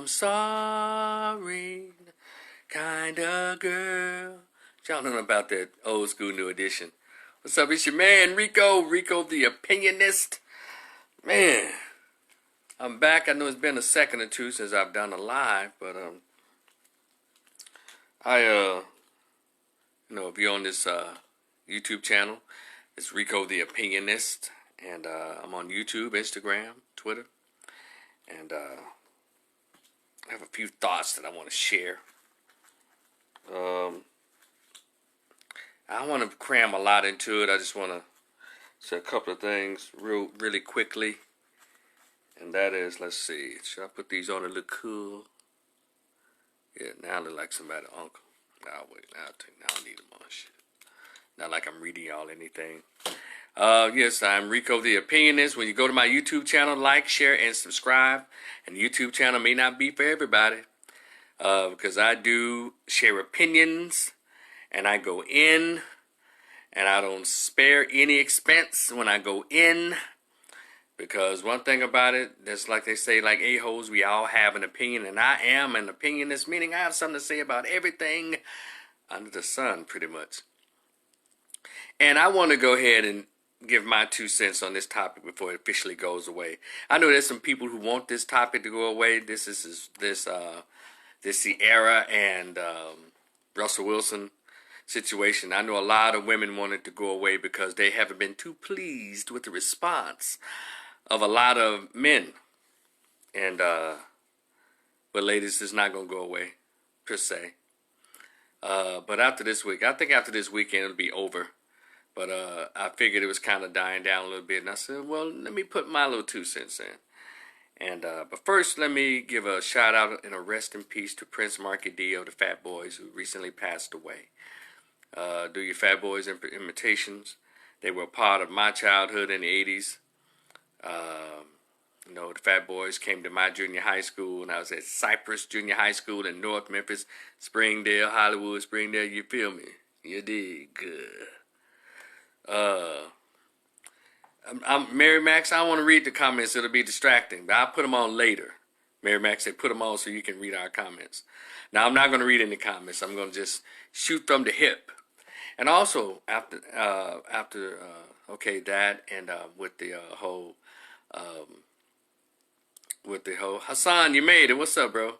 I'm sorry, kind of girl. Y'all know about that old school new edition. What's up? It's your man Rico the Opinionist. Man, I'm back. I know it's been a second or two since I've done a live, but if you're on this YouTube channel, it's Rico the Opinionist, and I'm on YouTube, Instagram, Twitter, and I have a few thoughts that I want to share. I want to cram a lot into it. I just want to say a couple of things really quickly, and that is, let's see, should I put these on to look cool? Yeah, now I look like somebody's uncle. Now wait, now I don't need them on shit. Not like I'm reading y'all anything. Yes, I'm Rico the Opinionist. When you go to my YouTube channel, like, share, and subscribe. And the YouTube channel may not be for everybody, because I do share opinions, and I go in, and I don't spare any expense when I go in. Because one thing about it, that's like they say, like a-holes, we all have an opinion, and I am an opinionist, meaning I have something to say about everything under the sun, pretty much. And I want to go ahead and give my 2 cents on this topic before it officially goes away. I know there's some people who want this topic to go away. This Ciara and Russell Wilson situation. I know a lot of women want it to go away because they haven't been too pleased with the response of a lot of men. And but ladies, it's not going to go away per se. But after this week, I think after this weekend it'll be over. But I figured it was kind of dying down a little bit, and I said, well, let me put my little 2 cents in. And but first, let me give a shout out and a rest in peace to Prince Marky D of the Fat Boys, who recently passed away. Do your Fat Boys imitations. They were a part of my childhood in the 80s. The Fat Boys came to my junior high school, and I was at Cypress Junior High School in North Memphis, Springdale, Hollywood, Springdale. You feel me? You dig? Good. I'm Mary Max. I don't want to read the comments. It'll be distracting, but I'll put them on later. Mary Max said, put them on so you can read our comments. Now, I'm not going to read any comments. I'm going to just shoot from the hip. And also, after that, and with the whole Hassan, you made it. What's up, bro?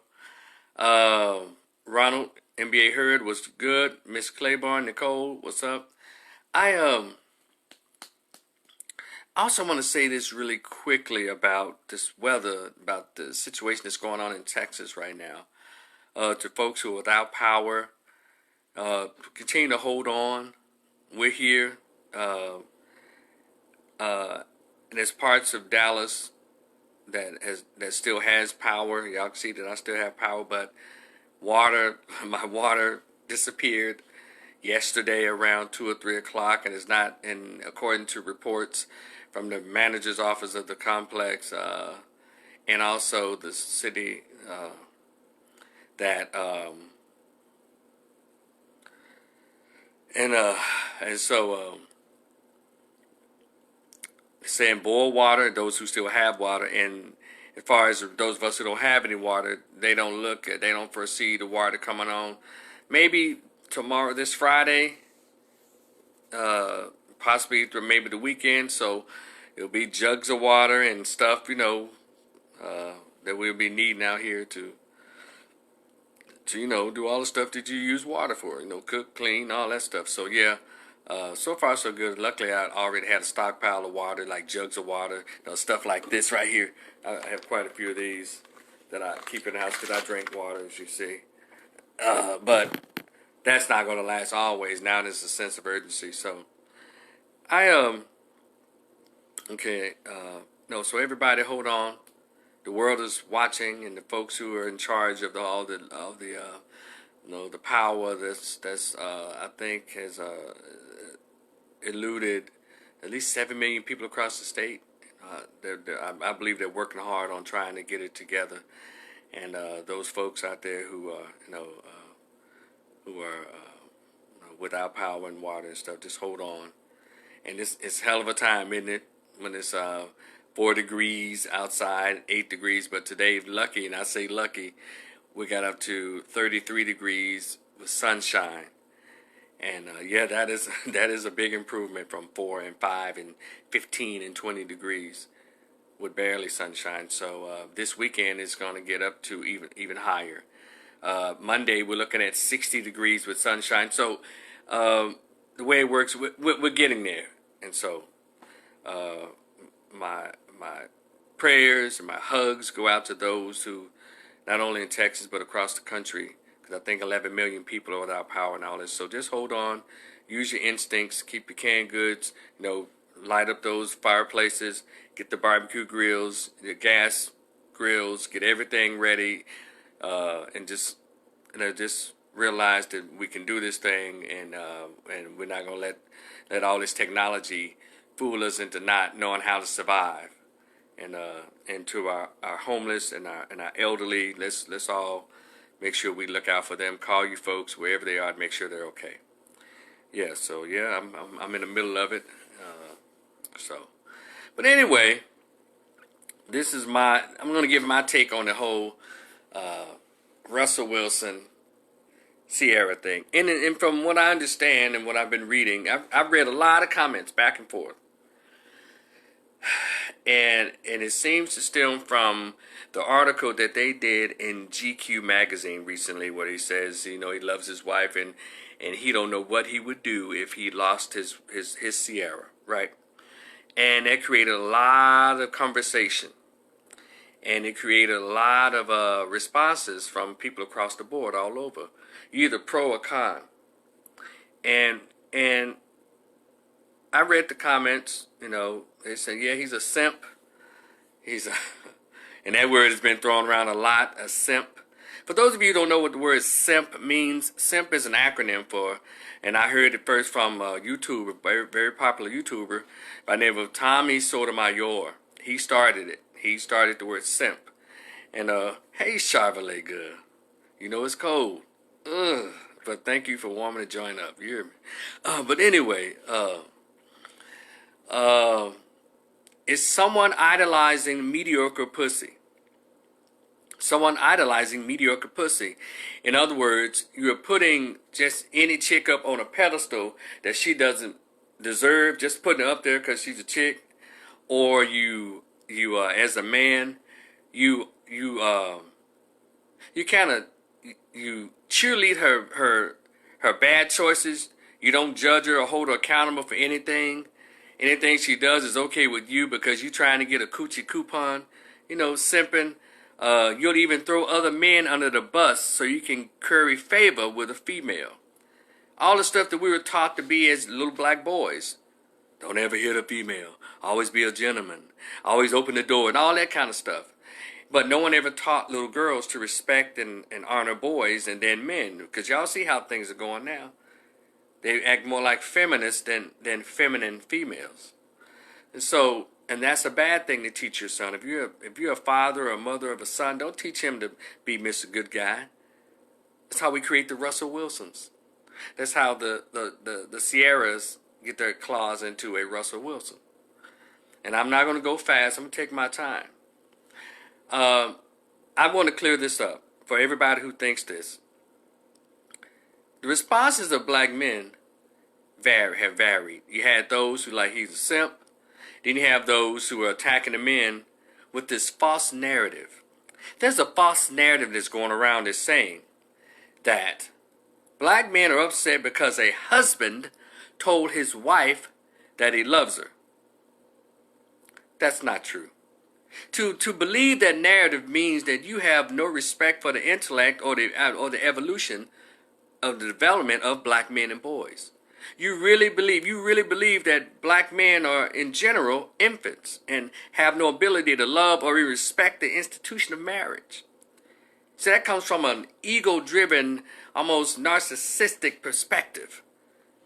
Ronald, NBA Hurd was good. Miss Claiborne, Nicole, what's up? I also want to say this really quickly about this weather, about the situation that's going on in Texas right now. To folks who are without power, continue to hold on. We're here. And there's parts of Dallas that still has power. Y'all can see that I still have power, but my water disappeared yesterday around 2 or 3 o'clock, and it's not, and according to reports from the manager's office of the complex, and also the city, saying boil water, those who still have water, and as far as those of us who don't have any water, they don't foresee the water coming on. Maybe tomorrow, this Friday, possibly through maybe the weekend, so it'll be jugs of water and stuff, that we'll be needing out here to do all the stuff that you use water for, cook, clean, all that stuff. So yeah, so far so good. Luckily, I already had a stockpile of water, like jugs of water, stuff like this right here. I have quite a few of these that I keep in the house because I drink water, as you see. But that's not going to last always. Now there's a sense of urgency. So so everybody hold on. The world is watching, and the folks who are in charge of the power that's I think has eluded at least 7 million people across the state. I believe they're working hard on trying to get it together, and those folks out there who are without power and water and stuff, just hold on. And it's hell of a time, isn't it? When it's 4 degrees outside, 8 degrees. But today, lucky, and I say lucky, we got up to 33 degrees with sunshine. And yeah, that is that is a big improvement from 4 and 5 and 15 and 20 degrees with barely sunshine. So this weekend is going to get up to even higher. Monday we're looking at 60 degrees with sunshine. So the way it works, we're getting there. And so my prayers and my hugs go out to those who, not only in Texas but across the country, because I think 11 million people are without power and all this. So just hold on, use your instincts, keep your canned goods, light up those fireplaces, get the barbecue grills, the gas grills, get everything ready, and just realize that we can do this thing, and we're not gonna let all this technology fool us into not knowing how to survive. And to our homeless and our elderly, let's all make sure we look out for them. Call you folks wherever they are to make sure they're okay. Yeah, so yeah, I'm in the middle of it. But anyway, I'm going to give my take on the whole Russell Wilson Ciara thing. And from what I understand and what I've been reading, I've read a lot of comments back and forth. And it seems to stem from the article that they did in GQ magazine recently, where he says, he loves his wife and he don't know what he would do if he lost his Ciara, right? And that created a lot of conversation, and it created a lot of responses from people across the board, all over, either pro or con. And I read the comments. They said, yeah, he's a simp. And that word has been thrown around a lot, a simp. For those of you who don't know what the word simp means, simp is an acronym for, and I heard it first from a YouTuber, very, very popular YouTuber by the name of Tommy Sotomayor. He started it. He started the word simp. And, hey, Chevrolet girl, it's cold. Ugh. But thank you for warming the joint up. You hear me? But anyway, it's someone idolizing mediocre pussy. Someone idolizing mediocre pussy. In other words, you're putting just any chick up on a pedestal that she doesn't deserve, just putting her up there because she's a chick, or you as a man, you cheerlead her bad choices. You don't judge her or hold her accountable for anything. Anything she does is okay with you because you're trying to get a coochie coupon. Simping. You'll even throw other men under the bus so you can curry favor with a female. All the stuff that we were taught to be as little black boys. Don't ever hit a female. Always be a gentleman. Always open the door and all that kind of stuff. But no one ever taught little girls to respect and honor boys and then men. Because y'all see how things are going now. They act more like feminists than feminine females. And that's a bad thing to teach your son. If you're a father or a mother of a son, don't teach him to be Mr. Good Guy. That's how we create the Russell Wilsons. That's how the Ciaras get their claws into a Russell Wilson. And I'm not going to go fast. I'm going to take my time. I want to clear this up for everybody who thinks this. The responses of black men have varied. You had those who like he's a simp. Then you have those who are attacking the men with this false narrative. There's a false narrative that's going around that's saying that black men are upset because a husband told his wife that he loves her. That's not true. To believe that narrative means that you have no respect for the intellect or the evolution of the development of black men and boys. You really believe that black men are in general infants and have no ability to love or respect the institution of marriage. So that comes from an ego-driven, almost narcissistic perspective,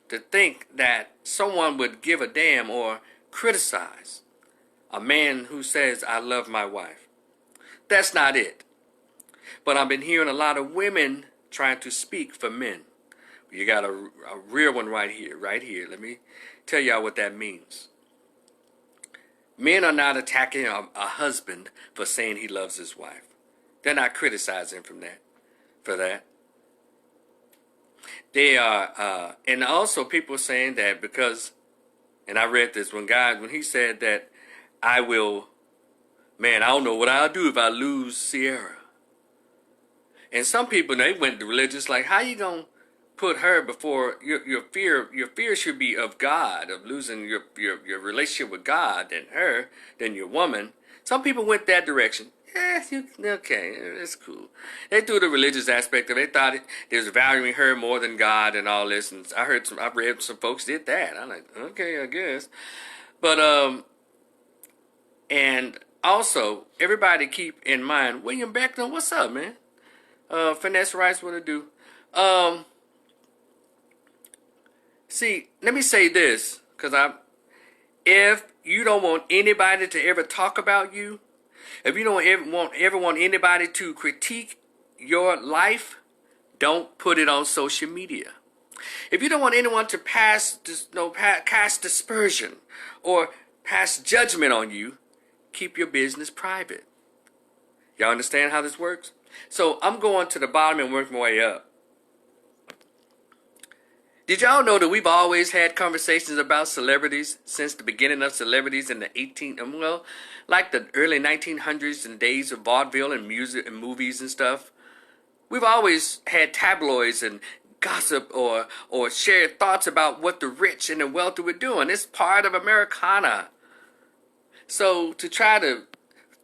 to think that someone would give a damn or criticize a man who says, I love my wife. That's not it. But I've been hearing a lot of women trying to speak for men. You got a real one right here. Let me tell y'all what that means. Men are not attacking a husband for saying he loves his wife. They're not criticizing him for that. They are, and also people are saying that because, and I read this when he said that I don't know what I'll do if I lose Ciara. And some people, they went to religious, like, how you going to put her before your fear? Your fear should be of God, of losing your relationship with God than your woman. Some people went that direction. Okay, it's cool. They threw the religious aspect of it. They thought they was valuing her more than God and all this. And I've read some folks did that. I'm like, okay, I guess. But, and also, everybody keep in mind, William Beckner, what's up, man? Finesse Rice, what to do? See, let me say this, because if you don't want anybody to ever talk about you, if you don't ever want anybody to critique your life, don't put it on social media. If you don't want anyone to cast dispersion or pass judgment on you, keep your business private. Y'all understand how this works? So I'm going to the bottom and work my way up. Did y'all know that we've always had conversations about celebrities since the beginning of celebrities in the like the early 1900s and days of vaudeville and music and movies and stuff? We've always had tabloids and gossip or shared thoughts about what the rich and the wealthy were doing. It's part of Americana. So to try to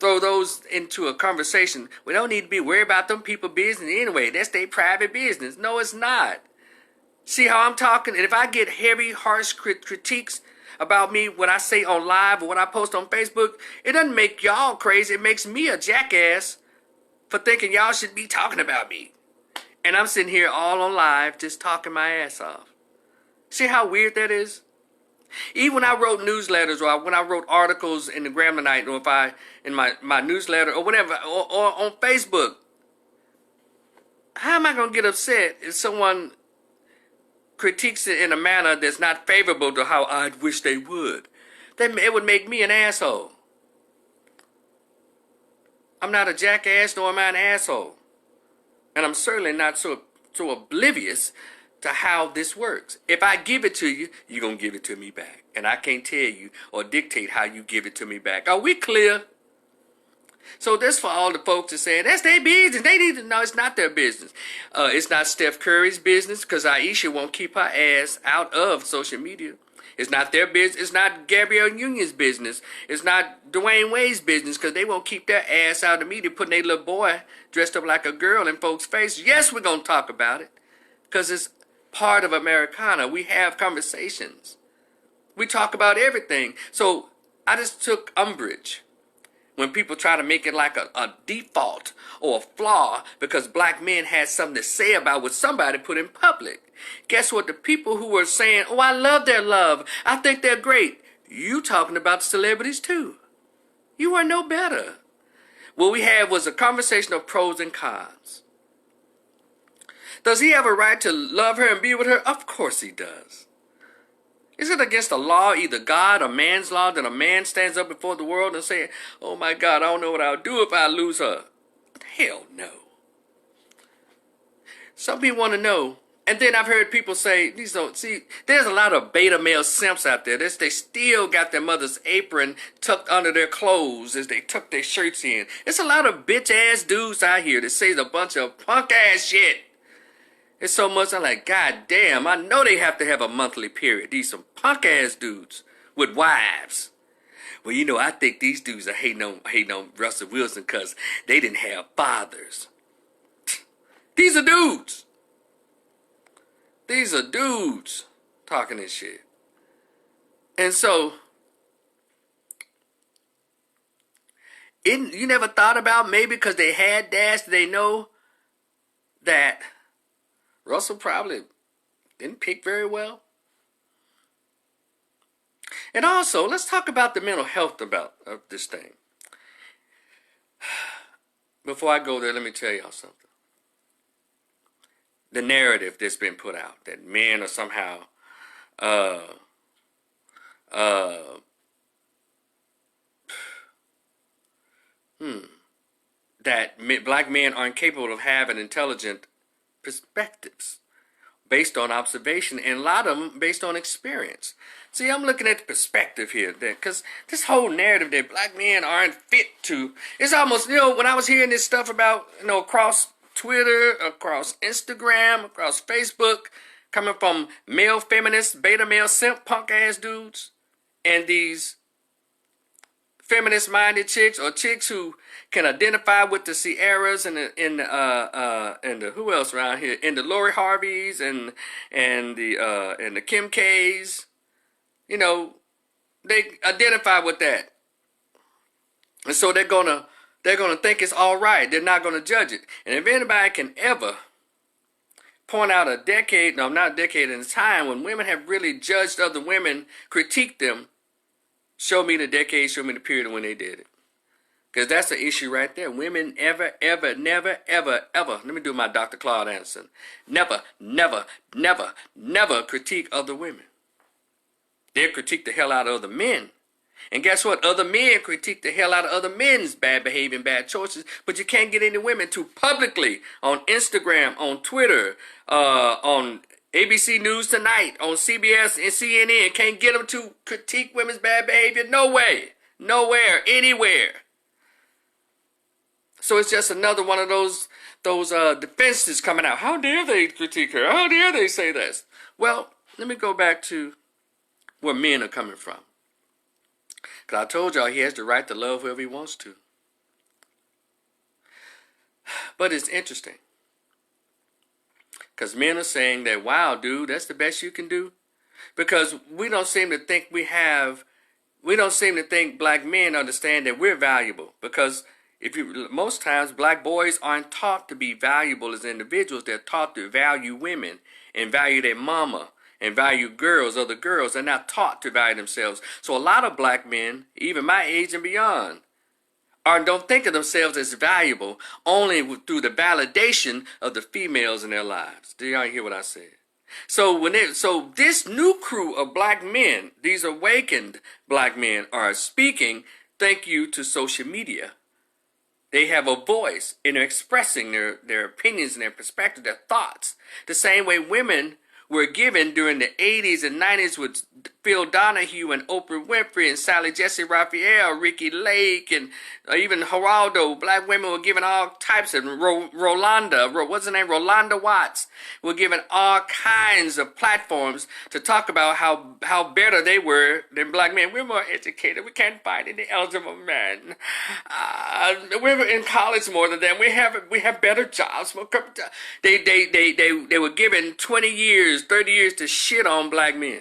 throw those into a conversation, we don't need to be worried about them people business anyway. That's their private business. No, it's not. See how I'm talking? And if I get heavy, harsh critiques about me, what I say on live or what I post on Facebook, it doesn't make y'all crazy. It makes me a jackass for thinking y'all should be talking about me. And I'm sitting here all on live just talking my ass off. See how weird that is? Even when I wrote newsletters or when I wrote articles in the Grammar Night or if I in my newsletter or whatever or on Facebook, how am I going to get upset if someone critiques it in a manner that's not favorable to how I'd wish they would? Then it would make me an asshole. I'm not a jackass, nor am I an asshole. And I'm certainly not so oblivious to how this works. If I give it to you, you're going to give it to me back. And I can't tell you or dictate how you give it to me back. Are we clear? So this for all the folks that saying, that's their business. They need to know it's not their business. It's not Steph Curry's business because Aisha won't keep her ass out of social media. It's not their business. It's not Gabrielle Union's business. It's not Dwayne Wade's business because they won't keep their ass out of the media putting their little boy dressed up like a girl in folks' faces. Yes, we're going to talk about it because it's part of Americana. We have conversations. We talk about everything. So I just took umbrage when people try to make it like a default or a flaw because black men had something to say about what somebody put in public. Guess what? The people who were saying, oh, I love their love, I think they're great, you talking about the celebrities too. You are no better. What we had was a conversation of pros and cons. Does he have a right to love her and be with her? Of course he does. Is it against the law, either God or man's law, that a man stands up before the world and says, oh my God, I don't know what I'll do if I lose her? Hell no. Some people want to know. And then I've heard people say, there's a lot of beta male simps out there. They still got their mother's apron tucked under their clothes as they tuck their shirts in. It's a lot of bitch ass dudes out here that says a bunch of punk ass shit. It's so much I'm like, God damn, I know they have to have a monthly period. These some punk ass dudes with wives. Well, you know, I think these dudes are hating on Russell Wilson because they didn't have fathers. These are dudes. These are dudes talking this shit. And so, you never thought about maybe because they had dads, they know that Russell probably didn't pick very well. And also, let's talk about the mental health of this thing. Before I go there, let me tell y'all something. The narrative that's been put out, that men are somehow that black men are incapable of having intelligent perspectives based on observation, and a lot of them based on experience. See, I'm looking at the perspective here, because this whole narrative that black men aren't fit to, it's almost, when I was hearing this stuff about, across Twitter, across Instagram, across Facebook, coming from male feminists, beta male simp punk ass dudes, and these feminist-minded chicks, or chicks who can identify with the Ciaras and the who else around here, and the Lori Harveys and the Kim K's, they identify with that, and so they're gonna think it's all right. They're not gonna judge it. And if anybody can ever point out a decade, no, not a decade, in a time when women have really judged other women, critiqued them, show me the decade, show me the period when they did it. Because that's the issue right there. Women never, let me do my Dr. Claude Anderson. Never critique other women. They'll critique the hell out of other men. And guess what? Other men critique the hell out of other men's bad behavior and bad choices. But you can't get any women to publicly, on Instagram, on Twitter, on ABC News Tonight, on CBS and CNN, can't get them to critique women's bad behavior. No way. Nowhere. Anywhere. So it's just another one of those defenses coming out. How dare they critique her? How dare they say this? Well, let me go back to where men are coming from. Because I told y'all he has the right to love whoever he wants to. But it's interesting. Because men are saying that, wow, dude, that's the best you can do. Because we don't seem to think black men understand that we're valuable. Because most times black boys aren't taught to be valuable as individuals. They're taught to value women and value their mama and value girls, other girls. They're not taught to value themselves. So a lot of black men, even my age and beyond, don't think of themselves as valuable only through the validation of the females in their lives. Do y'all hear what I said? So this new crew of black men, these awakened black men, are speaking thank you to social media. They have a voice and they're expressing their opinions and their perspective, their thoughts. The same way women were given during the 80s and 90s with Phil Donahue and Oprah Winfrey and Sally Jesse Raphael, Ricky Lake, and even Geraldo. Black women were given all types of, what's her name, Rolanda Watts, were given all kinds of platforms to talk about how better they were than black men. We're more educated. We can't find any eligible men. We're in college more than them. We have better jobs. They were given 20 years, 30 years to shit on black men.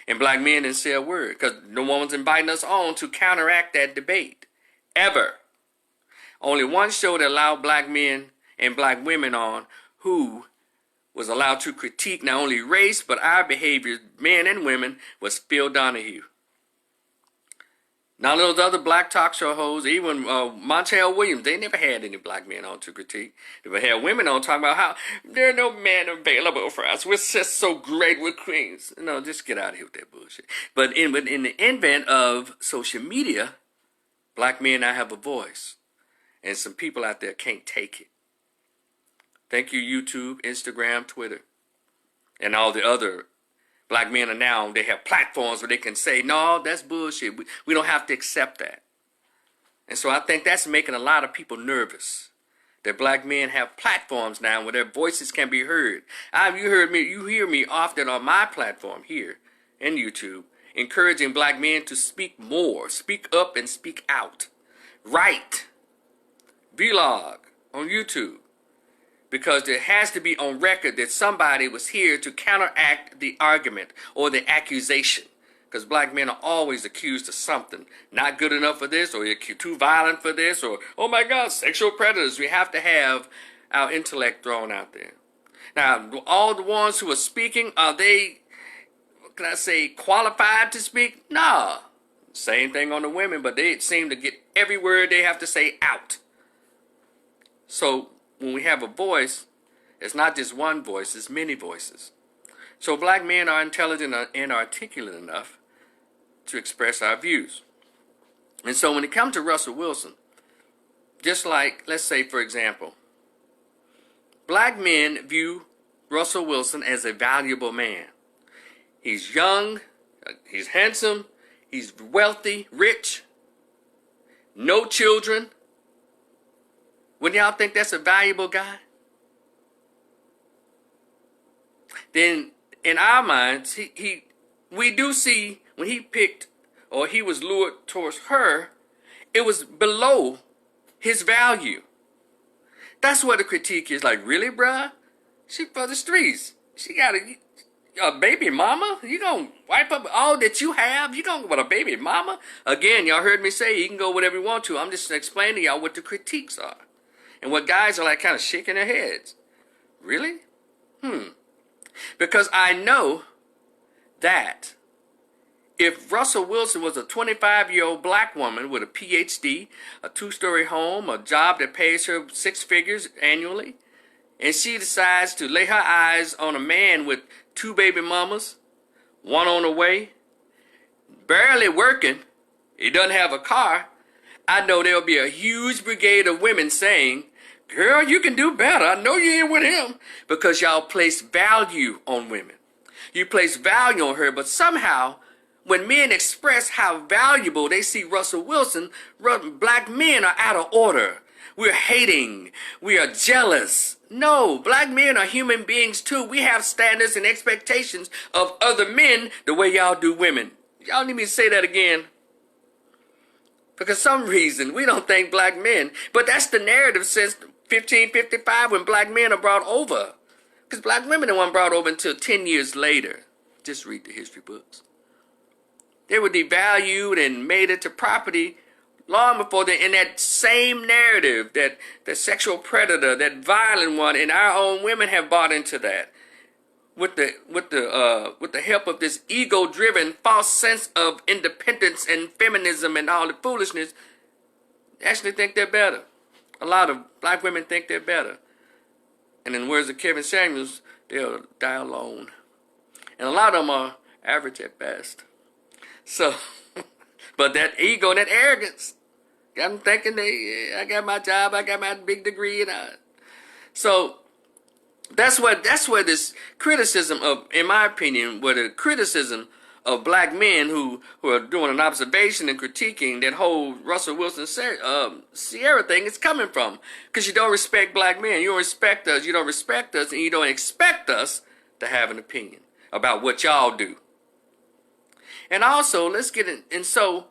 And black men didn't say a word because no one was inviting us on to counteract that debate. Ever. Only one show that allowed black men and black women on who was allowed to critique not only race but our behavior, men and women, was Phil Donahue. None of those other black talk show hosts, even Montel Williams, they never had any black men on to critique. They had women on talking about how there are no men available for us. We're just so great, we're queens. No, just get out of here with that bullshit. But in the advent of social media, black men now have a voice. And some people out there can't take it. Thank you, YouTube, Instagram, Twitter, and all the other black men are now, they have platforms where they can say, no, that's bullshit. We don't have to accept that. And so I think that's making a lot of people nervous. That black men have platforms now where their voices can be heard. You hear me often on my platform here in YouTube, encouraging black men to speak more, speak up and speak out. Write. Vlog on YouTube. Because there has to be on record that somebody was here to counteract the argument or the accusation. Because black men are always accused of something. Not good enough for this, or you're too violent for this, or, oh my God, sexual predators. We have to have our intellect thrown out there. Now, all the ones who are speaking, are they, what can I say, qualified to speak? Nah. Same thing on the women, but they seem to get every word they have to say out. So, when we have a voice, it's not just one voice, it's many voices. So black men are intelligent and articulate enough to express our views. And so when it comes to Russell Wilson, just like, let's say, for example, black men view Russell Wilson as a valuable man. He's young, he's handsome, he's wealthy, rich, no children. Wouldn't y'all think that's a valuable guy? Then in our minds, we do see when he picked or he was lured towards her, it was below his value. That's what the critique is like. Really, bruh? She for the streets. She got a baby mama? You gonna wipe up all that you have? You gonna go with a baby mama? Again, y'all heard me say you can go whatever you want to. I'm just explaining to y'all what the critiques are. And what guys are like kind of shaking their heads. Really? Because I know that if Russell Wilson was a 25-year-old black woman with a PhD, a 2-story home, a job that pays her 6 figures annually, and she decides to lay her eyes on a man with 2 baby mamas, 1 on the way, barely working, he doesn't have a car, I know there'll be a huge brigade of women saying, girl, you can do better. I know you ain't with him. Because y'all place value on women. You place value on her, but somehow, when men express how valuable they see Russell Wilson, black men are out of order. We're hating. We are jealous. No, black men are human beings too. We have standards and expectations of other men the way y'all do women. Y'all need me to say that again. Because some reason we don't think black men, but that's the narrative since 1555 when black men are brought over. Because black women weren't brought over until 10 years later. Just read the history books. They were devalued and made into property long before in that same narrative, that the sexual predator, that violent one, and our own women have bought into that. With the help of this ego-driven false sense of independence and feminism and all the foolishness, they actually think they're better. A lot of black women think they're better. And in the words of Kevin Samuels, they'll die alone. And a lot of them are average at best. So, but that ego and that arrogance got them thinking I got my job, I got my big degree, and so that's where this criticism of, in my opinion, where the criticism of black men who are doing an observation and critiquing that whole Russell Wilson Ciara thing is coming from. Because you don't respect black men. You don't respect us. You don't respect us. And you don't expect us to have an opinion about what y'all do. And also, let's get in. And so,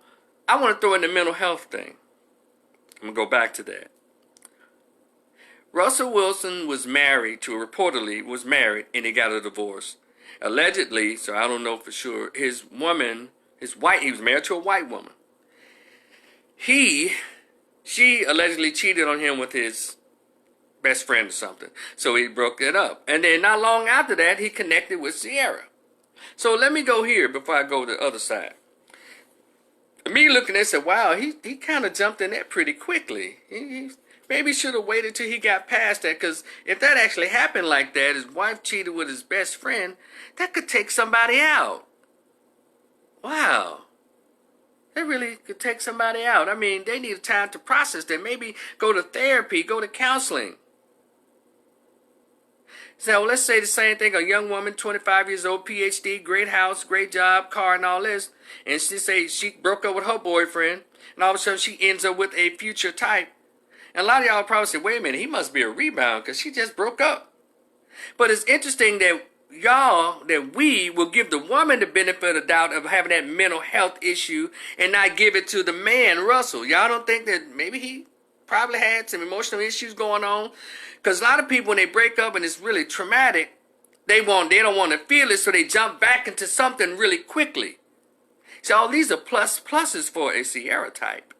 I want to throw in the mental health thing. I'm going to go back to that. Russell Wilson reportedly was married, and he got a divorce. Allegedly, so I don't know for sure, he was married to a white woman. She allegedly cheated on him with his best friend or something. So he broke it up. And then not long after that, he connected with Ciara. So let me go here before I go to the other side. Me looking at it said, wow, he kind of jumped in that pretty quickly. He maybe should have waited till he got past that, because if that actually happened like that, his wife cheated with his best friend, that could take somebody out. Wow. That really could take somebody out. I mean, they need time to process that. Maybe go to therapy, go to counseling. So let's say the same thing, a young woman, 25 years old, PhD, great house, great job, car, and all this. And she broke up with her boyfriend, and all of a sudden she ends up with a future type. And a lot of y'all probably say, wait a minute, he must be a rebound because she just broke up. But it's interesting that we will give the woman the benefit of the doubt of having that mental health issue and not give it to the man, Russell. Y'all don't think that maybe he probably had some emotional issues going on? Because a lot of people, when they break up and it's really traumatic, they don't want to feel it, so they jump back into something really quickly. So all these are pluses for a Ciara type.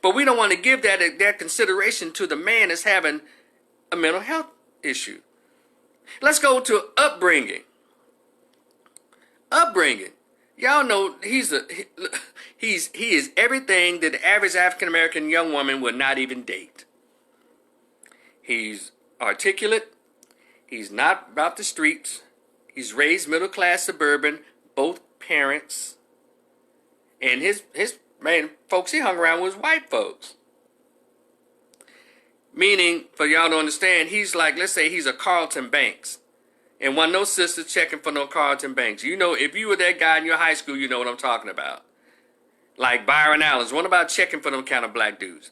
But we don't want to give that consideration to the man that's having a mental health issue. Let's go to upbringing. Upbringing. Y'all know he is everything that the average African American young woman would not even date. He's articulate. He's not about the streets. He's raised middle class suburban, both parents. And his main folks he hung around was white folks. Meaning, for y'all to understand, he's like, let's say he's a Carlton Banks. And wasn't no sisters checking for no Carlton Banks. You know, if you were that guy in your high school, you know what I'm talking about. Like Byron Allen's. What about checking for them kind of black dudes?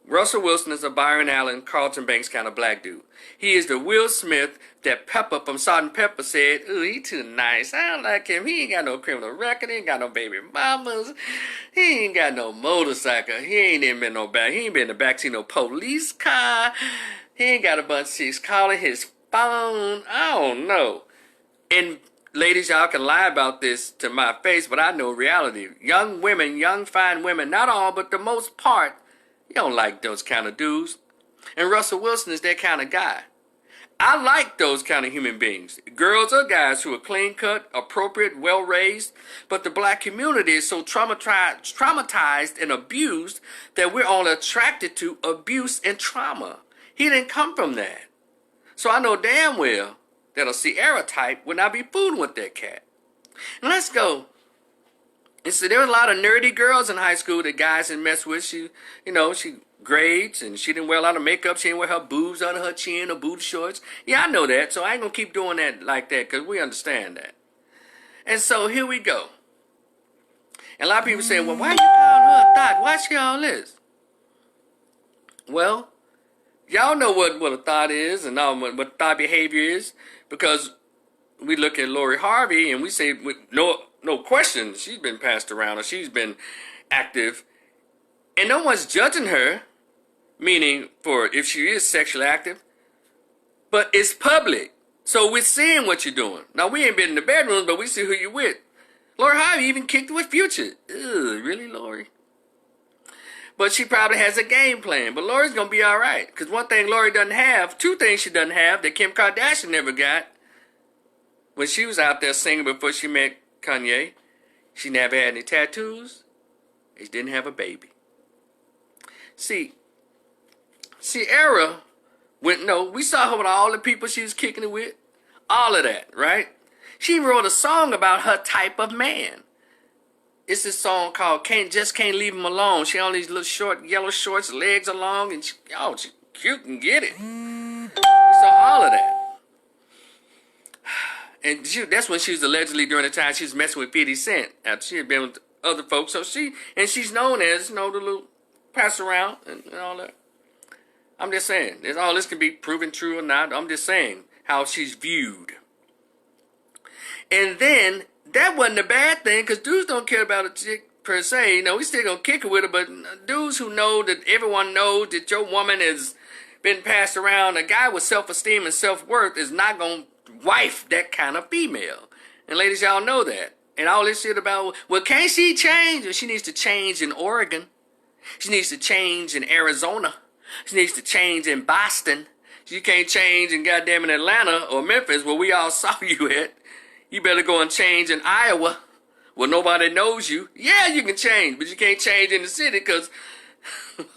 Russell Wilson is a Byron Allen, Carlton Banks kind of black dude. He is the Will Smith that Pepper from Salt and Pepper said, ooh, he too nice. I don't like him. He ain't got no criminal record. He ain't got no baby mamas. He ain't got no motorcycle. He ain't even been no back. He ain't been in the backseat no police car. He ain't got a bunch of chicks calling his phone. I don't know. And ladies, y'all can lie about this to my face, but I know reality. Young women, young fine women, not all, but the most part, you don't like those kind of dudes. And Russell Wilson is that kind of guy. I like those kind of human beings. Girls or guys who are clean cut, appropriate, well raised. But the black community is so traumatized and abused that we're only attracted to abuse and trauma. He didn't come from that. So I know damn well that a Ciara type would not be fooling with that cat. And let's go. And so there was a lot of nerdy girls in high school that guys didn't mess with. She grades and she didn't wear a lot of makeup. She didn't wear her boobs under her chin or booty shorts. Yeah, I know that. So I ain't going to keep doing that like that because we understand that. And so here we go. And a lot of people say, well, why you calling her a thought? Why she all this? Well, y'all know what a thought is and what thought behavior is because we look at Lori Harvey and we say with no question she's been passed around or she's been active and no one's judging her, meaning for if she is sexually active, but it's public. So we're seeing what you're doing. Now we ain't been in the bedroom, but we see who you're with. Lori Harvey even kicked it with Future. Ugh, really, Lori? But she probably has a game plan. But Lori's going to be all right. Because one thing Lori doesn't have, two things she doesn't have that Kim Kardashian never got. When she was out there singing before she met Kanye, she never had any tattoos. And she didn't have a baby. See, Ciara we saw her with all the people she was kicking it with. All of that, right? She wrote a song about her type of man. It's this song called Can't Leave Him Alone. She on these little short yellow shorts, legs are long, and she cute and get it. We saw all of that. And that's when she was allegedly during the time she was messing with 50 Cent after she had been with other folks. So she's known as, the little pass around and all that. I'm just saying, all this can be proven true or not. I'm just saying how she's viewed. And then that wasn't a bad thing because dudes don't care about a chick per se. We still gonna kick it with her, but dudes who know that everyone knows that your woman has been passed around, a guy with self-esteem and self-worth is not gonna wife that kind of female. And ladies, y'all know that. And all this shit about, well, can't she change? Well, she needs to change in Oregon. She needs to change in Arizona. She needs to change in Boston. She can't change in goddamn in Atlanta or Memphis where we all saw you at. You better go and change in Iowa where nobody knows you. Yeah, you can change, but you can't change in the city because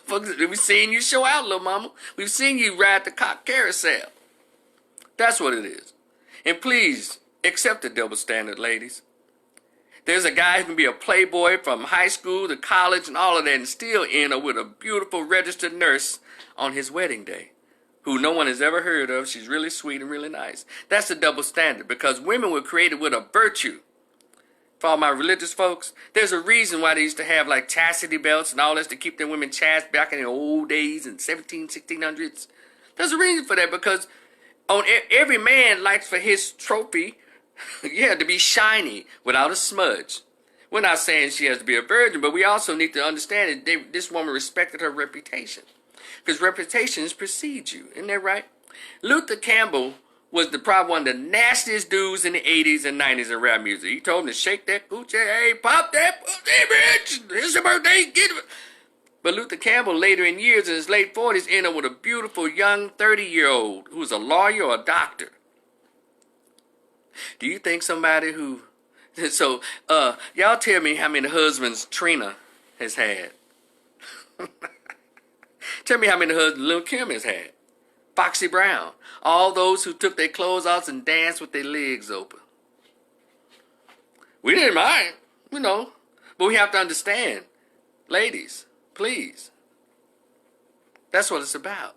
we've seen you show out, little mama. We've seen you ride the cock carousel. That's what it is. And please, accept the double standard, ladies. There's a guy who can be a playboy from high school to college and all of that and still end up with a beautiful registered nurse on his wedding day who no one has ever heard of. She's really sweet and really nice. That's the double standard because women were created with a virtue. For all my religious folks, there's a reason why they used to have like chastity belts and all this to keep their women chaste back in the old days in 1600s. There's a reason for that because every man likes for his trophy to be shiny without a smudge. We're not saying she has to be a virgin, but we also need to understand that this woman respected her reputation. Because reputations precede you. Isn't that right? Luther Campbell was probably one of the nastiest dudes in the 80s and 90s in rap music. He told him to shake that coochie, hey, pop that pussy, bitch. It's your birthday, get it. But Luther Campbell, later in years, in his late 40s, ended up with a beautiful young 30-year-old who was a lawyer or a doctor. Do you think somebody who... So, y'all tell me how many husbands Trina has had. Tell me how many husbands Lil' Kim has had. Foxy Brown. All those who took their clothes off and danced with their legs open. We didn't mind, But we have to understand. Ladies, please. That's what it's about.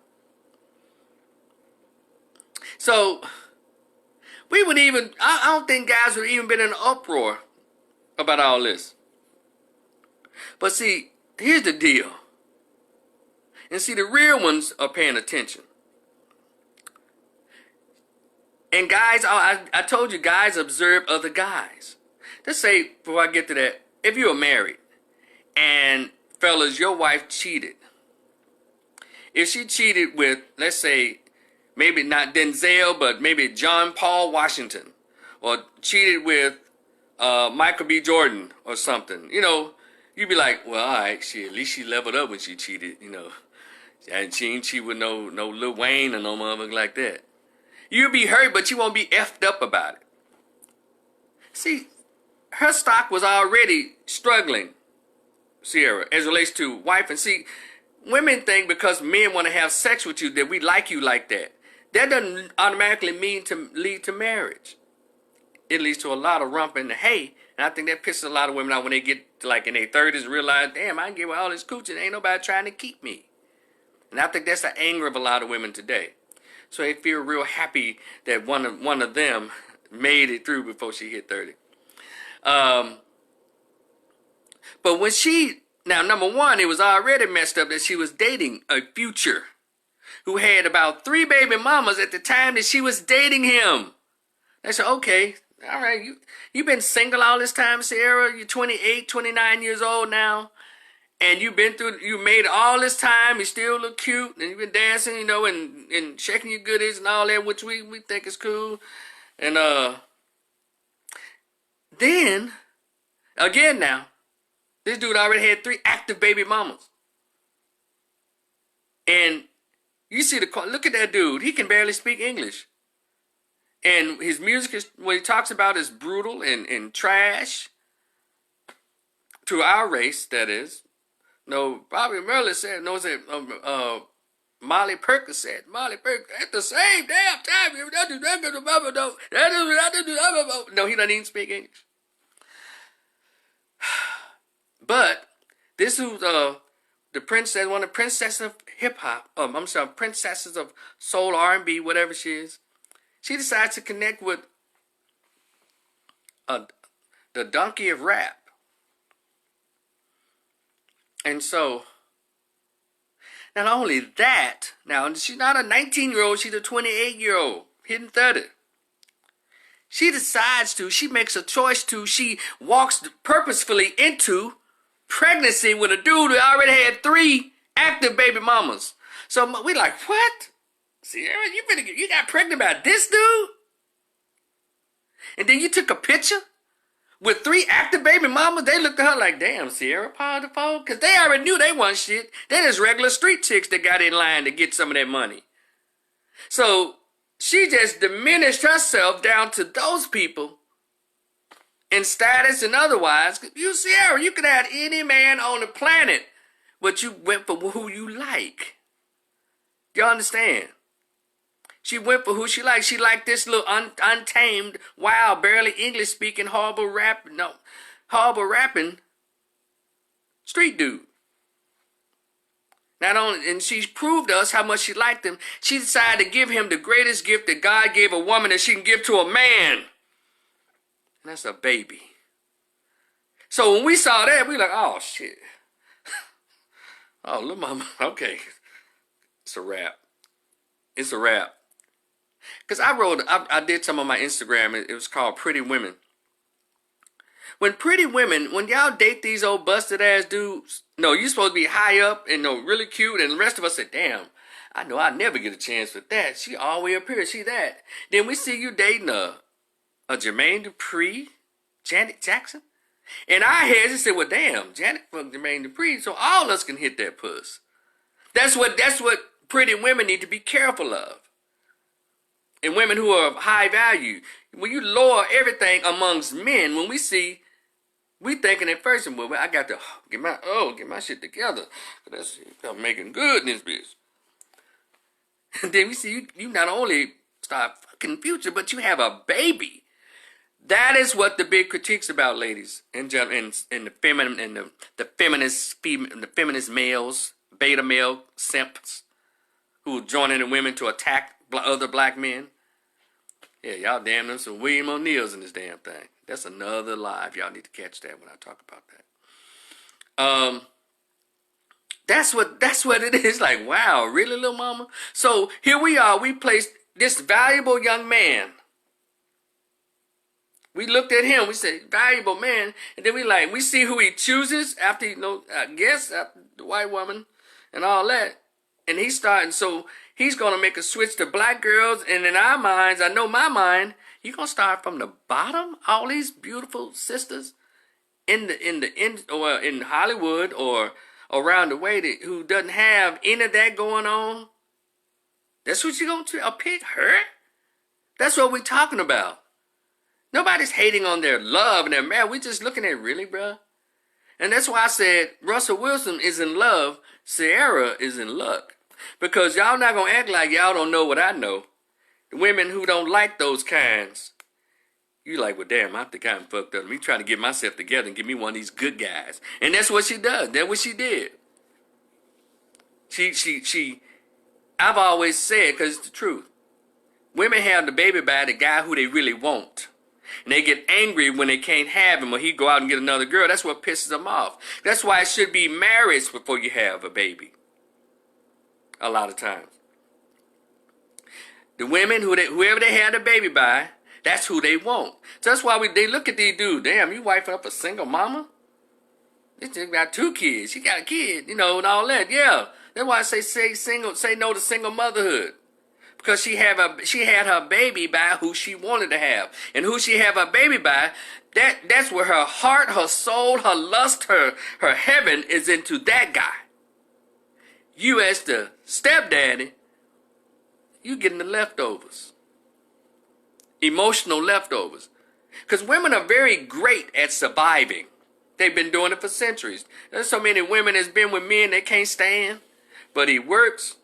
So, we would even, I don't think guys would even been in an uproar about all this. But see, here's the deal. And see, the real ones are paying attention. And guys, I told you, guys observe other guys. Let's say, before I get to that, if you are married, and fellas, your wife cheated. If she cheated with, let's say, maybe not Denzel, but maybe John Paul Washington, or cheated with Michael B. Jordan or something, you know, you'd be like, well, all right, at least she leveled up when she cheated, you know. And she ain't cheat with no Lil Wayne or no motherfucker like that. You'll be hurt, but you won't be effed up about it. See, her stock was already struggling, Ciara, as it relates to wife. And see, women think because men want to have sex with you that we like you like that. That doesn't automatically mean to lead to marriage. It leads to a lot of rump in the hay. And I think that pisses a lot of women out when they get to like in their 30s and realize, damn, I can get with all this coochie and ain't nobody trying to keep me. And I think that's the anger of a lot of women today. So they feel real happy that one of them made it through before she hit 30. But when she, now number one, it was already messed up that she was dating a Future who had about 3 baby mamas at the time that she was dating him. They said, okay, all right, you've been single all this time, Ciara. You're 28, 29 years old now. And you made it all this time. You still look cute. And you've been dancing, you know, and checking your goodies and all that, which we think is cool. And then, again now, this dude already had 3 active baby mamas. And you see look at that dude. He can barely speak English. And his music is, what he talks about is brutal and trash. To our race, that is. No, Bobby Merle said, Molly Perkins said, at the same damn time, no, he doesn't even speak English. But this is the princess, one of the princesses of hip hop. Princesses of soul, R&B, whatever she is. She decides to connect with the donkey of rap. And so, not only that, now she's not a 19-year-old, she's a 28-year-old, hitting 30. She makes a choice she walks purposefully into pregnancy with a dude who already had 3 active baby mamas. So we like, what? Ciara, you got pregnant by this dude? And then you took a picture with 3 active baby mamas? They looked at her like, damn, Ciara, power the phone? Because they already knew they wasn't shit. They just regular street chicks that got in line to get some of that money. So she just diminished herself down to those people in status and otherwise. You, Ciara, you could have any man on the planet, but you went for who you like. You understand? She went for who she liked. She liked this little untamed, wild, barely English-speaking, horrible rapping street dude. Not only, and she's proved to us how much she liked him, she decided to give him the greatest gift that God gave a woman that she can give to a man. And that's a baby. So when we saw that, we were like, oh, shit. Oh, little mama, okay. It's a wrap. It's a wrap. Because I did some on my Instagram. It was called Pretty Women. When y'all date these old busted ass dudes, no, you're supposed to be high up and really cute. And the rest of us said, damn, I know I'll never get a chance with that. She all the way up here. She that. Then we see you dating a Jermaine Dupri, Janet Jackson. In our heads, we said, well, damn, Janet fucked Jermaine Dupri, so all of us can hit that puss. That's what pretty women need to be careful of. And women who are of high value. When you lower everything amongst men, when we thinking at first, well, I got to get my shit together. I'm making good in this bitch. And then we see you not only start fucking Future, but you have a baby. That is what the big critique's about, ladies and gentlemen, and the feminine and the feminist males, beta male simps who joining the women to attack other black men. Yeah, y'all damn them some William O'Neills in this damn thing. That's another live. Y'all need to catch that when I talk about that. That's what it is. Like, wow, really, little mama? So here we are. We placed this valuable young man. We looked at him. We said, valuable man. And then we see who he chooses after, I guess, after the white woman and all that. And he's starting. So he's going to make a switch to black girls. And in our minds, I know my mind, you're going to start from the bottom? All these beautiful sisters in Hollywood or around the way who doesn't have any of that going on. That's what you're going to pick her? That's what we're talking about. Nobody's hating on their love and their marriage. We're just looking at, really, bruh? And that's why I said Russell Wilson is in love. Ciara is in luck. Because y'all not going to act like y'all don't know what I know. The women who don't like those kinds. You like, well, damn, I think I'm fucked up. Me trying to get myself together and give me one of these good guys. And that's what she does. That's what she did. I've always said, because it's the truth, women have the baby by the guy who they really want. And they get angry when they can't have him or he go out and get another girl. That's what pisses them off. That's why it should be marriage before you have a baby. A lot of times. The women, whoever they had a baby by, that's who they want. So that's why they look at these dudes. Damn, you wifing up a single mama? This chick got 2 kids. She got a kid, and all that. Yeah. That's why I say no to single motherhood. Because she had her baby by who she wanted to have. And who she had her baby by, that's where her heart, her soul, her lust, her heaven is into that guy. You as the stepdaddy, you getting the leftovers. Emotional leftovers. Because women are very great at surviving. They've been doing it for centuries. There's so many women that's been with men they can't stand. But he works.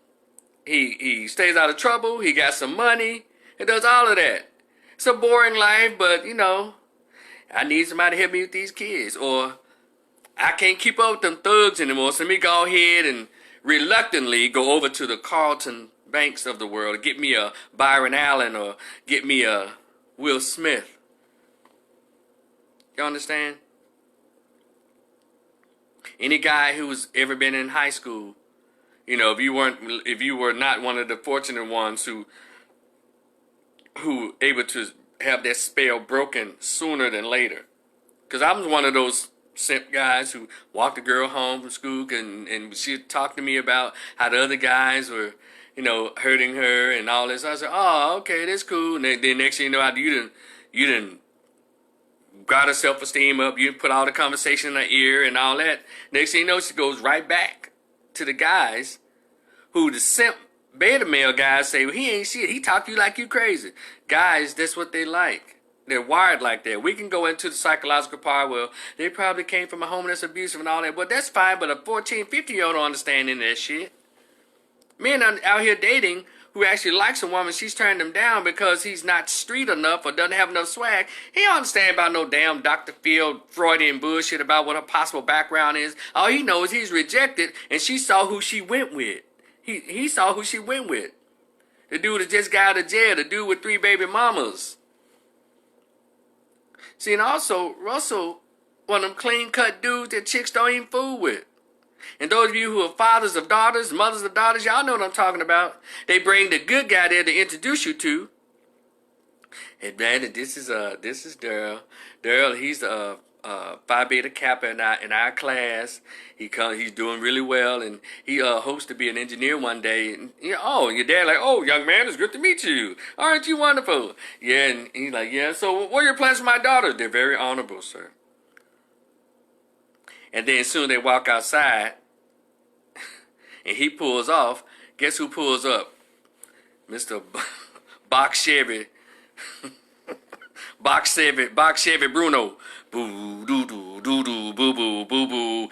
He stays out of trouble. He got some money. He does all of that. It's a boring life, but, I need somebody to help me with these kids. Or I can't keep up with them thugs anymore, so let me go ahead and reluctantly go over to the Carlton Banks of the world, get me a Byron Allen or get me a Will Smith. You understand? Any guy who's ever been in high school, if you were not one of the fortunate ones who able to have that spell broken sooner than later. Because I'm one of those simp guys who walked a girl home from school and she'd talk to me about how the other guys were hurting her and all this. I said, oh, okay, that's cool. And then next thing you know, you didn't got her self-esteem up. You put all the conversation in her ear and all that. Next thing you know, she goes right back to the guys who the simp beta male guys say, well, he ain't shit. He talk to you like you crazy. Guys, that's what they like. They're wired like that. We can go into the psychological part. Well, they probably came from a home that's abusive and all that. But that's fine. But a 14, 15-year-old don't understand any of that shit. Men are out here dating who actually likes a woman. She's turned him down because he's not street enough or doesn't have enough swag. He don't understand about no damn Dr. Phil Freudian bullshit about what her possible background is. All he knows is he's rejected, and she saw who she went with. He saw who she went with. The dude that just got out of jail. The dude with 3 baby mamas. See, and also, Russell, one of them clean-cut dudes that chicks don't even fool with. And those of you who are fathers of daughters, mothers of daughters, y'all know what I'm talking about. They bring the good guy there to introduce you to. And man, this is Daryl. Daryl, he's a Phi Beta Kappa in our class. He's doing really well, and he hopes to be an engineer one day. And your dad like, oh, young man, it's good to meet you. Aren't you wonderful? Yeah, and he's like, yeah. So what are your plans for my daughter? They're very honorable, sir. And then soon they walk outside, and he pulls off. Guess who pulls up? Mr. Box Chevy. Box Chevy Bruno. Boo doo doo doo doo boo boo boo boo.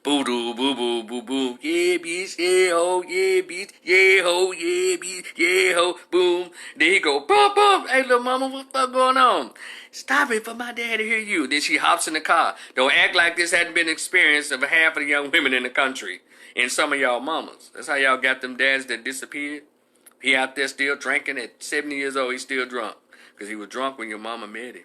Boo doo, boo boo, boo boo. Yeah, bitch, yeah, ho, yeah, bitch, yeah, ho, yeah, bitch, yeah, ho, boom. Then he go, boom, boom. Hey, little mama, what the fuck going on? Stop it for my dad to hear you. Then she hops in the car. Don't act like this hadn't been experienced of half of the young women in the country and some of y'all mamas. That's how y'all got them dads that disappeared. He out there still drinking at 70 years old. He's still drunk because he was drunk when your mama met him.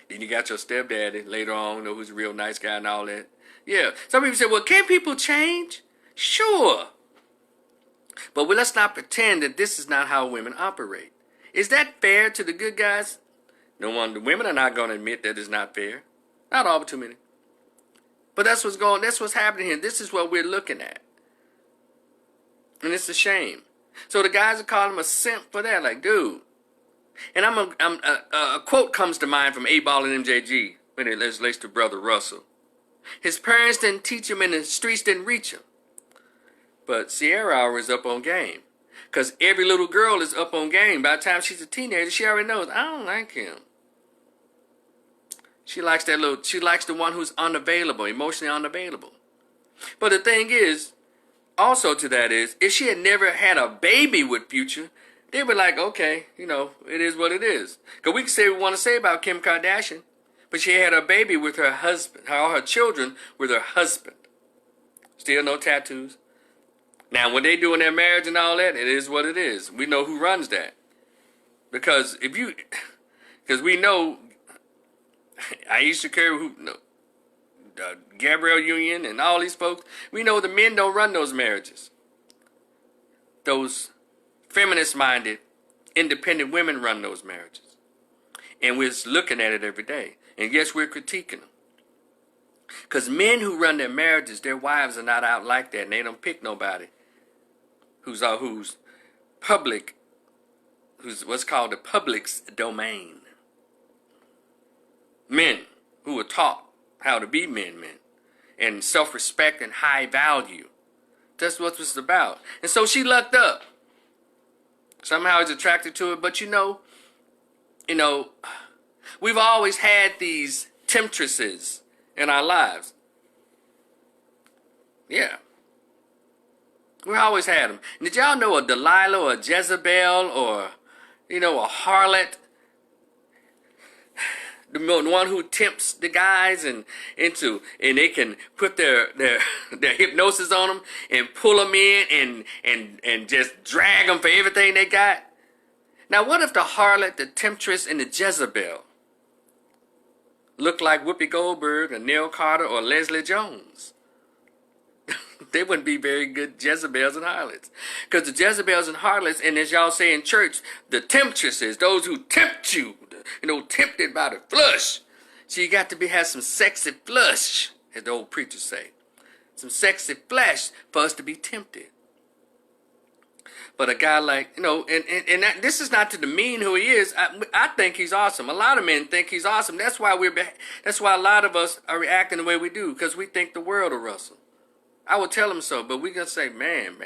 Then you got your stepdaddy later on, who's a real nice guy and all that. Yeah. Some people say, well, can people change? Sure. But let's not pretend that this is not how women operate. Is that fair to the good guys? No one. The women are not going to admit that it's not fair. Not all, but too many. But that's what's happening here. This is what we're looking at. And it's a shame. So the guys are calling him a simp for that. Like, dude. And a quote comes to mind from A-Ball and MJG when it relates to Brother Russell. His parents didn't teach him and the streets didn't reach him. But Ciara is up on game. Because every little girl is up on game. By the time she's a teenager, she already knows, I don't like him. She likes the one who's unavailable, emotionally unavailable. But the thing is, also to that is, if she had never had a baby with Future, they'd be like, okay, it is what it is. Because we can say what we want to say about Kim Kardashian. But she had a baby with her husband, all her children with her husband. Still no tattoos. Now, when they doing their marriage and all that, it is what it is. We know who runs that. Because we know Aisha Curry, Gabrielle Union and all these folks, we know the men don't run those marriages. Those feminist-minded, independent women run those marriages. And we're looking at it every day. And yes, we're critiquing them. Because men who run their marriages, their wives are not out like that. And they don't pick nobody who's public, who's what's called the public's domain. Men who are taught how to be men. And self-respect and high value. That's what it's about. And so she lucked up. Somehow he's attracted to it. But we've always had these temptresses in our lives. Yeah. We always had them. Did y'all know a Delilah or a Jezebel or, a harlot? The one who tempts the guys and they can put their hypnosis on them and pull them in and just drag them for everything they got. Now, what if the harlot, the temptress, and the Jezebel looked like Whoopi Goldberg or Neil Carter or Leslie Jones? They wouldn't be very good Jezebels and harlots. Because the Jezebels and harlots, and as y'all say in church, the temptresses, those who tempt you, tempted by the flush. So you got to have some sexy flush, as the old preachers say. Some sexy flesh for us to be tempted. But a guy like, this is not to demean who he is. I think he's awesome. A lot of men think he's awesome. That's why a lot of us are reacting the way we do, because we think the world of Russell. I would tell him so, but we're going to say, man,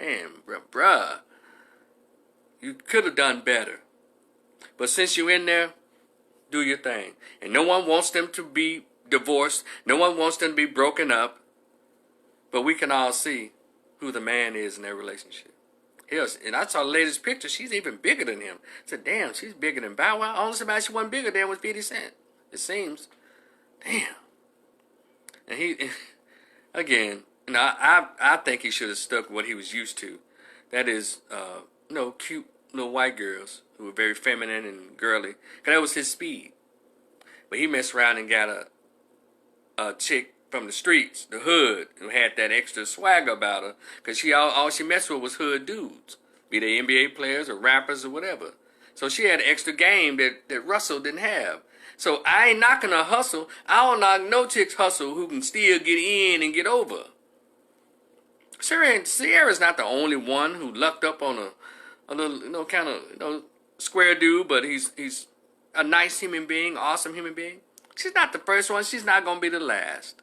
bruh, you could have done better. But since you're in there, do your thing. And no one wants them to be divorced. No one wants them to be broken up. But we can all see who the man is in their relationship. And I saw the latest picture. She's even bigger than him. I said, damn, she's bigger than Bow Wow. Only somebody she wasn't bigger than was 50 Cent. It seems. Damn. And he, again, I think he should have stuck with what he was used to. That is, cute little white girls who were very feminine and girly. Because that was his speed. But he messed around and got a chick from the streets, the hood, who had that extra swagger about her. Because all she messed with was hood dudes. Be they NBA players or rappers or whatever. So she had extra game that Russell didn't have. So I ain't knocking her hustle. I don't knock no chick's hustle who can still get in and get over. Ciara's not the only one who lucked up on a little, kind of, square dude, but he's a nice human being, awesome human being. She's not the first one. She's not going to be the last.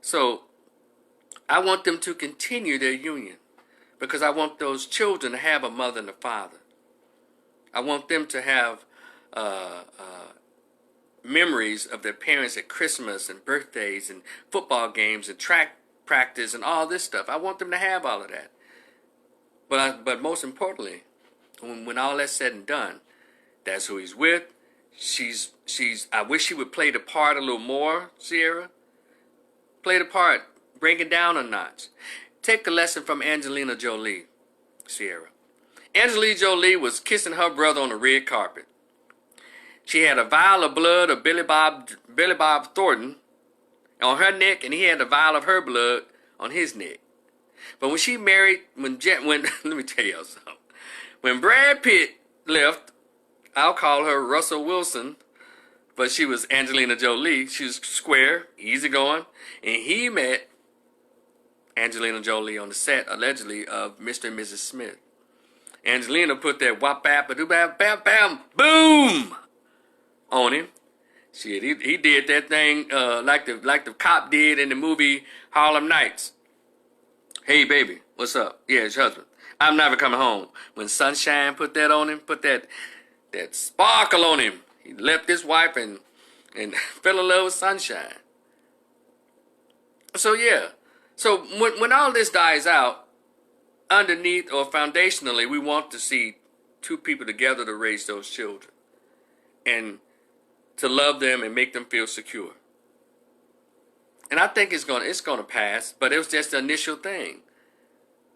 So I want them to continue their union because I want those children to have a mother and a father. I want them to have memories of their parents at Christmas and birthdays and football games and track practice and all this stuff. I want them to have all of that. But most importantly, when all that's said and done, that's who he's with. I wish she would play the part a little more, Ciara. Play the part. Bring it down a notch. Take a lesson from Angelina Jolie, Ciara. Angelina Jolie was kissing her brother on the red carpet. She had a vial of blood of Billy Bob Thornton on her neck, and he had a vial of her blood on his neck. But when she married, when let me tell y'all something. When Brad Pitt left, I'll call her Russell Wilson, but she was Angelina Jolie. She was square, easygoing, and he met Angelina Jolie on the set, allegedly, of Mr. and Mrs. Smith. Angelina put that whap bap ba doo bam bam bam boom on him. Shit, he did that thing like the cop did in the movie Harlem Nights. Hey baby, what's up? Yeah, it's your husband. I'm never coming home. When Sunshine put that on him, put that sparkle on him, he left his wife and fell in love with Sunshine. So yeah. So when all this dies out, underneath or foundationally, we want to see two people together to raise those children and to love them and make them feel secure. And I think it's gonna pass, but it was just the initial thing.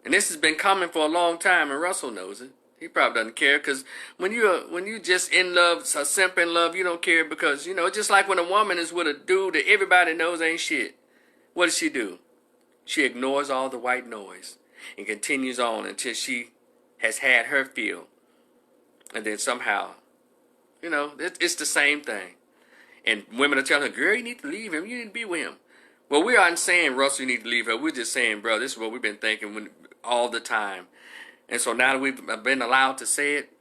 And this has been coming for a long time, and Russell knows it. He probably doesn't care, because when you just in love, a simp in love, you don't care, because just like when a woman is with a dude that everybody knows ain't shit. What does she do? She ignores all the white noise and continues on until she has had her fill. And then somehow, it's the same thing. And women are telling her, girl, you need to leave him. You need to be with him. Well, we aren't saying, Russell, you need to leave her. We're just saying, bro, this is what we've been thinking all the time. And so now that we've been allowed to say it,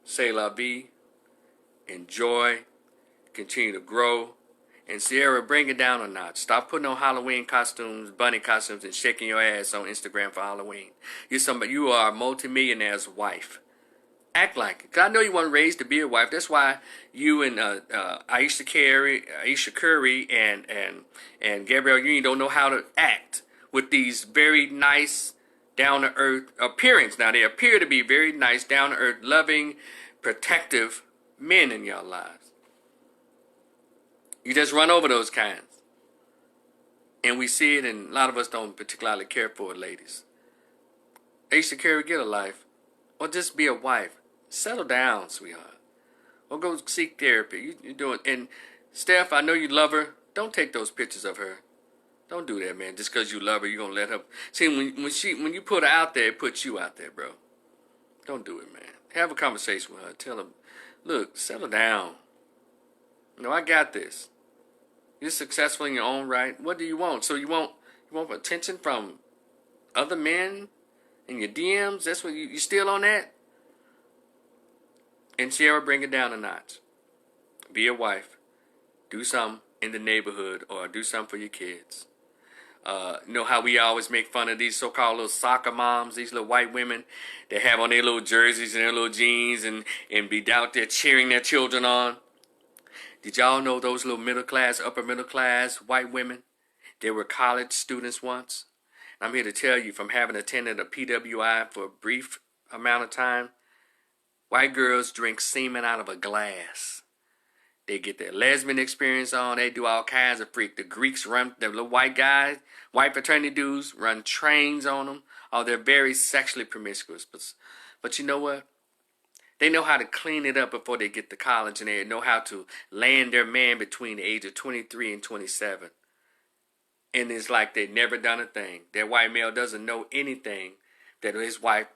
say la vie, enjoy, continue to grow. And Ciara, bring it down a notch. Stop putting on Halloween costumes, bunny costumes, and shaking your ass on Instagram for Halloween. You are a multimillionaire's wife. Act like it. 'Cause I know you weren't raised to be a wife. That's why you and Aisha Curry and Gabrielle Union don't know how to act with these very nice, down-to-earth appearance. Now, they appear to be very nice, down-to-earth, loving, protective men in your lives. You just run over those kinds. And we see it, and a lot of us don't particularly care for it, ladies. Aisha Curry, get a life. Or just be a wife. Settle down, sweetheart. Or go seek therapy. You're doing. And Steph, I know you love her. Don't take those pictures of her. Don't do that, man. Just because you love her, you're going to let her. See, when you put her out there, it puts you out there, bro. Don't do it, man. Have a conversation with her. Tell her, look, settle down. I got this. You're successful in your own right. What do you want? So you want attention from other men in your DMs? That's what you still on that? And Ciara, bring it down a notch. Be a wife. Do something in the neighborhood, or do something for your kids. How we always make fun of these so-called little soccer moms, these little white women that have on their little jerseys and their little jeans and be out there cheering their children on. Did y'all know those little middle-class, upper-middle-class white women? They were college students once. I'm here to tell you, from having attended a PWI for a brief amount of time, white girls drink semen out of a glass. They get their lesbian experience on. They do all kinds of freak. The Greeks run, the little white guys, white fraternity dudes, run trains on them. Oh, they're very sexually promiscuous. But you know what? They know how to clean it up before they get to college, and they know how to land their man between the age of 23 and 27. And it's like they've never done a thing. That white male doesn't know anything that his wife's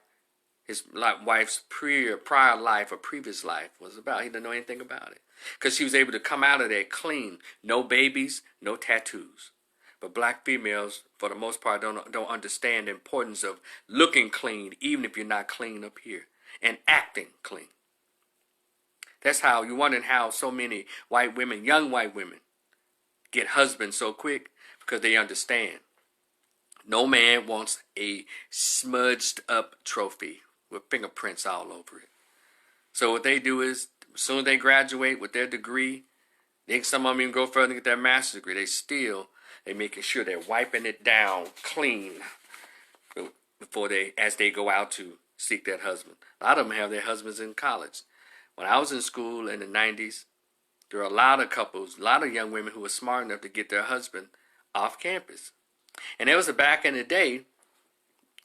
prior life or previous life was about. He doesn't know anything about it. Because she was able to come out of there clean. No babies, no tattoos. But black females, for the most part, don't understand the importance of looking clean, even if you're not clean up here. And acting clean. That's how you're wondering how so many white women, young white women, get husbands so quick, because they understand. No man wants a smudged up trophy with fingerprints all over it. So what they do is, as soon as they graduate with their degree, Some of them even go further and get their master's degree. They making sure they're wiping it down clean before as they go out to seek that husband. A lot of them have their husbands in college. When I was in school in the 90s, there were a lot of couples, a lot of young women who were smart enough to get their husband off campus. And there was back in the day,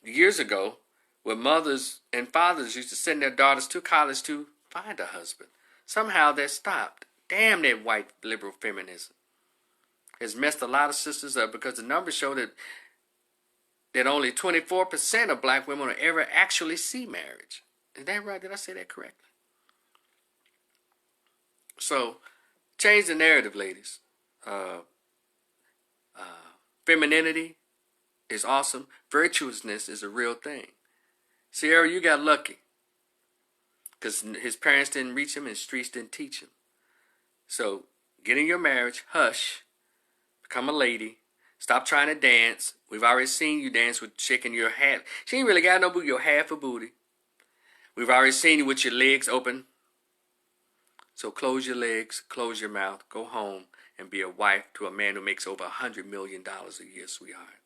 years ago, where mothers and fathers used to send their daughters to college to find a husband. Somehow that stopped. Damn that white liberal feminism. It's messed a lot of sisters up because the numbers show that only 24% of black women will ever actually see marriage. Is that right? Did I say that correctly? So, change the narrative, ladies. Femininity is awesome. Virtuousness is a real thing. Ciara, you got lucky because his parents didn't reach him and streets didn't teach him. So, get in your marriage, hush, become a lady, stop trying to dance. We've already seen you dance with shaking your half. She ain't really got no booty, your half a booty. We've already seen you with your legs open. So close your legs, close your mouth, go home and be a wife to a man who makes over $100 million a year, sweetheart.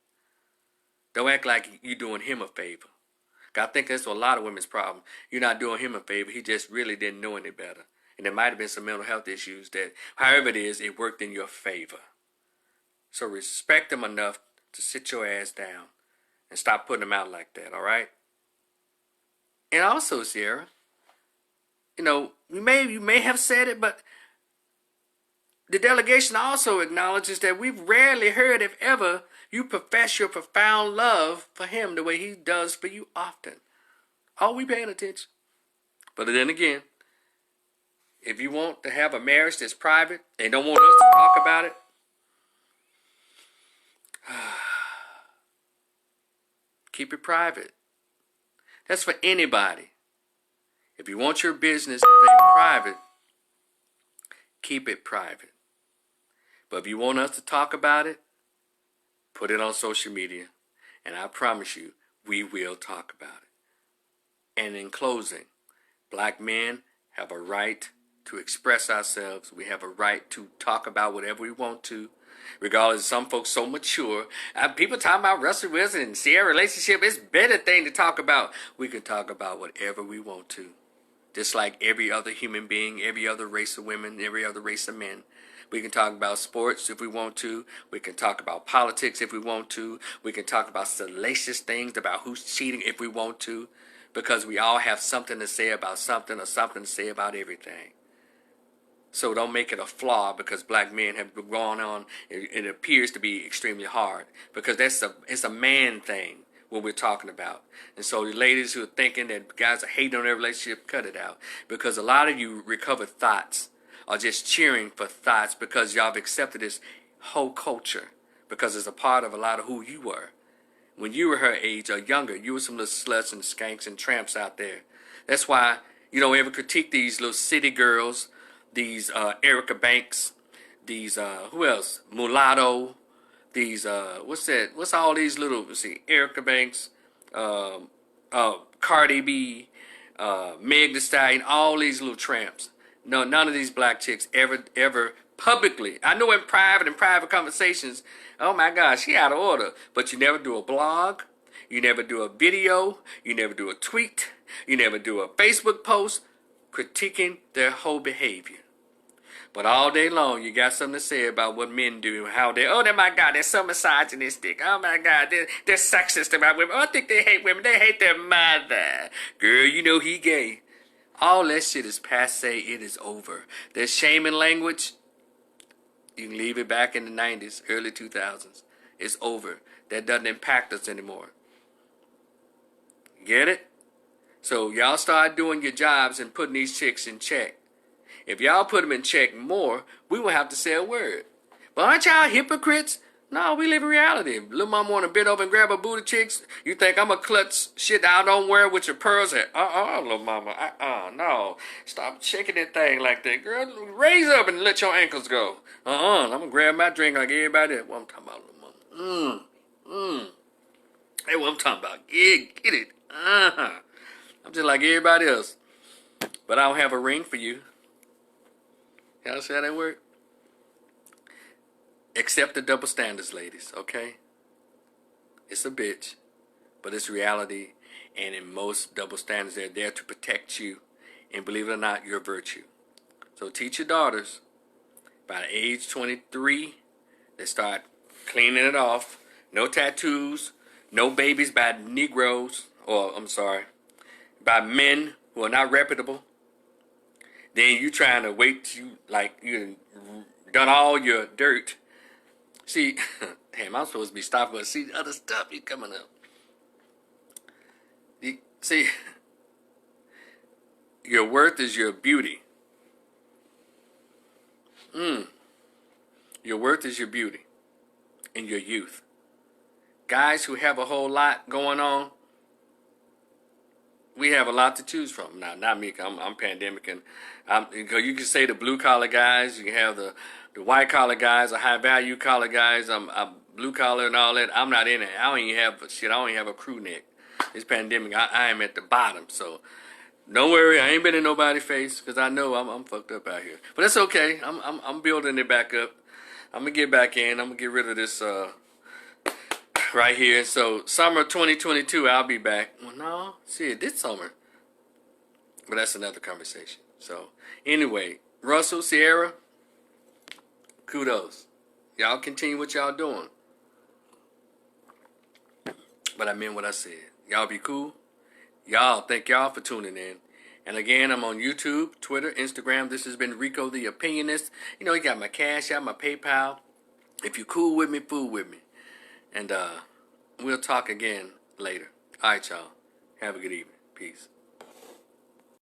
Don't act like you're doing him a favor. I think that's a lot of women's problem. You're not doing him a favor. He just really didn't know any better. And there might have been some mental health issues that, however it is, it worked in your favor. So respect him enough to sit your ass down and stop putting him out like that, all right? And also, Ciara, you know, you may have said it, but the delegation also acknowledges that we've rarely heard, if ever, you profess your profound love for him the way he does for you often. Are we paying attention? But then again, if you want to have a marriage that's private and don't want us to talk about it, keep it private. That's for anybody. If you want your business to be private, keep it private. But if you want us to talk about it, put it on social media. And I promise you, we will talk about it. And in closing, black men have a right to express ourselves. We have a right to talk about whatever we want to. Regardless, some folks so mature. People talking about Russell Wilson and Ciara relationship. It's a better thing to talk about. We can talk about whatever we want to. Just like every other human being, every other race of women, every other race of men. We can talk about sports if we want to. We can talk about politics if we want to. We can talk about salacious things about who's cheating if we want to. Because we all have something to say about something or something to say about everything. So don't make it a flaw because black men have gone on. It appears to be extremely hard. Because it's a man thing what we're talking about. And so the ladies who are thinking that guys are hating on their relationship, cut it out. Because a lot of you recovered thoughts are just cheering for thoughts because y'all have accepted this whole culture. Because it's a part of a lot of who you were. When you were her age or younger, you were some little sluts and skanks and tramps out there. That's why you don't ever critique these little city girls, these Erica Banks, these, who else? Mulatto, these, what's all these little, let's see, Erica Banks, Cardi B, Meg Thee Stallion, all these little tramps. No, none of these black chicks ever publicly. I know in private conversations, oh my gosh, she out of order. But you never do a blog, you never do a video, you never do a tweet, you never do a Facebook post critiquing their whole behavior. But all day long, you got something to say about what men do, how they, oh my God, they're so misogynistic. Oh my God, they're sexist about women. Oh, I think they hate women. They hate their mother. Girl, you know he gay. All that shit is passe. It is over. There's shame in language. You can leave it back in the 90s, early 2000s. It's over. That doesn't impact us anymore. Get it? So y'all start doing your jobs and putting these chicks in check. If y'all put them in check more, we won't have to say a word. But aren't y'all hypocrites? No, we live in reality. Little mama want to bend over and grab her booty cheeks. You think I'm a clutch shit I don't wear with your pearls? Little mama. No. Stop shaking that thing like that. Girl, raise up and let your ankles go. I'm going to grab my drink like everybody else. What I'm talking about, little mama. Hey, what I'm talking about. Get it. I'm just like everybody else. But I don't have a ring for you. Y'all see how that work? accept the double standards, ladies, okay? It's a bitch, but it's reality. And in most double standards, they're there to protect you. And believe it or not, your virtue. So teach your daughters, by the age 23, they start cleaning it off. No tattoos, no babies by Negroes, or I'm sorry, by men who are not reputable. Then you trying to wait till you done all your dirt. See, damn, I'm supposed to be stopping, but see other stuff you coming up. See, your worth is your beauty. Your worth is your beauty and your youth. Guys who have a whole lot going on, we have a lot to choose from. Now, not me, I'm pandemic, and you can say the blue collar guys, you can have the white collar guys, the high value collar guys. I'm blue collar and all that. I'm not in it. I don't even have a crew neck. This pandemic, I am at the bottom. So don't worry, I ain't been in nobody's face because I know I'm fucked up out here. But it's okay. I'm building it back up. I'm gonna get back in. I'm gonna get rid of this right here. So summer 2022, I'll be back. Well, no, shit, this summer. But that's another conversation. So anyway, Russell, Ciara, kudos. Y'all continue what y'all doing. But I meant what I said. Y'all be cool. Y'all, thank y'all for tuning in. And again, I'm on YouTube, Twitter, Instagram. This has been Rico the Opinionist. You know, you got my Cash App, my PayPal. If you cool with me, fool with me. And we'll talk again later. All right, y'all. Have a good evening. Peace.